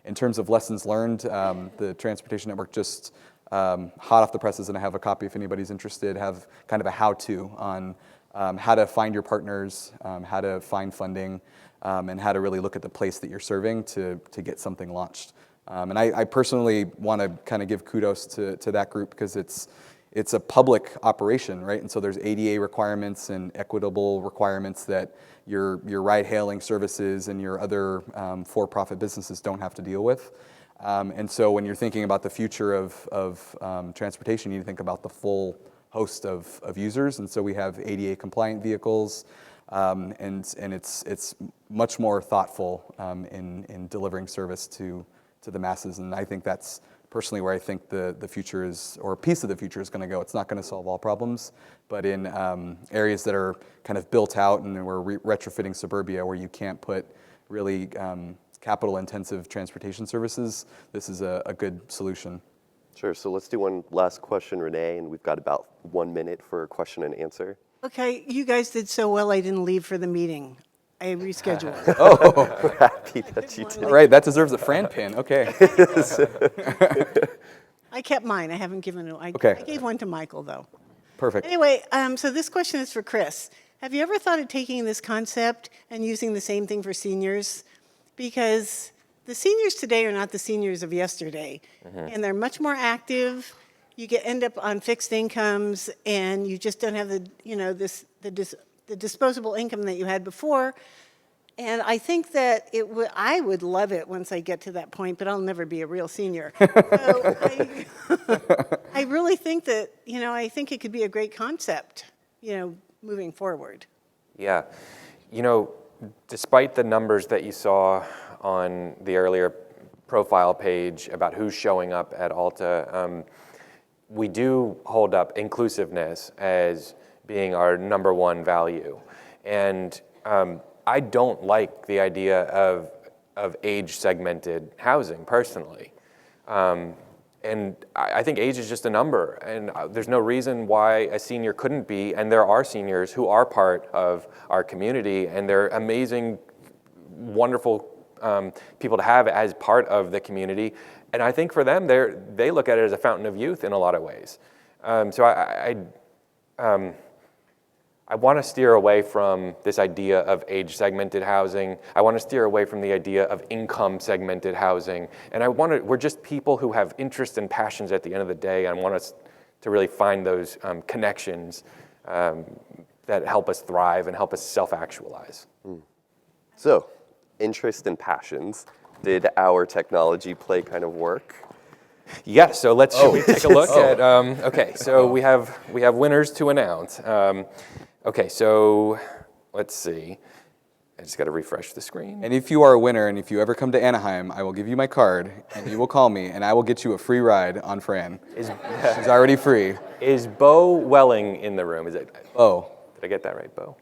in terms of lessons learned, the Transportation Network just hot off the presses, and I have a copy if anybody's interested, have kind of a how-to on how to find your partners, how to find funding, and how to really look at the place that you're serving to get something launched. And I personally want to kind of give kudos to that group because it's a public operation, right? And so there's ADA requirements and equitable requirements that your ride-hailing services and your other for-profit businesses don't have to deal with. And so when you're thinking about the future of transportation, you need to think about the full host of users. And so we have ADA-compliant vehicles, and it's much more thoughtful in delivering service to the masses. And I think that's personally where I think the future is, or a piece of the future is going to go. It's not going to solve all problems, but in areas that are kind of built out and we're retrofitting suburbia where you can't put really capital-intensive transportation services, this is a good solution. Sure, so let's do one last question, Renee, and we've got about 1 minute for a question and answer. Okay, you guys did so well I didn't leave for the meeting. I rescheduled. We're happy that you did. Right, that deserves a Fran pin. Okay. I kept mine. I haven't given it. I gave one to Michael, though. Perfect. Anyway, so this question is for Chris. Have you ever thought of taking this concept and using the same thing for seniors? Because the seniors today are not the seniors of yesterday, and they're much more active. You end up on fixed incomes, and you just don't have the disposable income that you had before. And I think that I would love it once I get to that point, but I'll never be a real senior. So I really think that, I think it could be a great concept, moving forward. Yeah. Despite the numbers that you saw on the earlier profile page about who's showing up at Alta, we do hold up inclusiveness as being our #1 value. And I don't like the idea of age-segmented housing, personally. And I think age is just a number, and there's no reason why a senior couldn't be, and there are seniors who are part of our community, and they're amazing, wonderful people to have as part of the community. And I think for them, they look at it as a fountain of youth in a lot of ways. So I want to steer away from this idea of age-segmented housing. I want to steer away from the idea of income-segmented housing. And we're just people who have interests and passions at the end of the day, and I want us to really find those connections that help us thrive and help us self-actualize. So, interest and passions. Did our technology play kind of work? Yeah, so should we take a look at, okay, so we have winners to announce. Okay, so let's see. I just got to refresh the screen. And if you are a winner, and if you ever come to Anaheim, I will give you my card, and you will call me, and I will get you a free ride on Fran. She's already free. Is Bo Welling in the room? Is it? Bo. Did I get that right, Bo?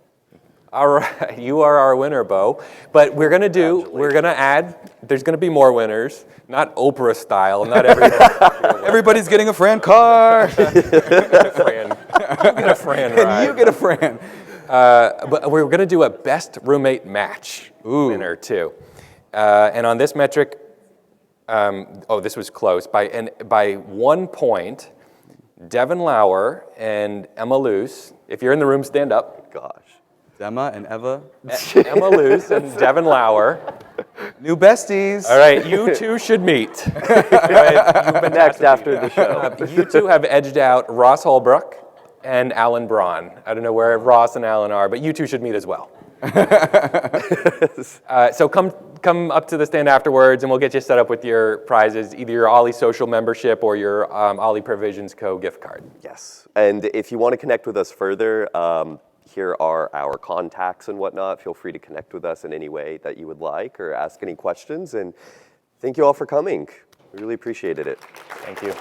All right, you are our winner, Bo. But we're going to add, there's going to be more winners, not Oprah style, not everybody. Everybody's getting a FRAN car. You get a FRAN ride. And you get a FRAN. But we're going to do a best roommate match winner, too. And on this metric, this was close. By 1 point, Devin Lauer and Emma Luce, if you're in the room, stand up. Gosh. Emma and Eva. Emma Luce and Devin Lauer. New besties. All right, you two should meet. Right, Next after the show. You two have edged out Ross Holbrook and Alan Braun. I don't know where Ross and Alan are, but you two should meet as well. So come up to the stand afterwards, and we'll get you set up with your prizes, either your Ollie social membership or your Ollie Provisions Co. gift card. Yes. And if you want to connect with us further, here are our contacts and whatnot. Feel free to connect with us in any way that you would like or ask any questions. And thank you all for coming. We really appreciated it. Thank you.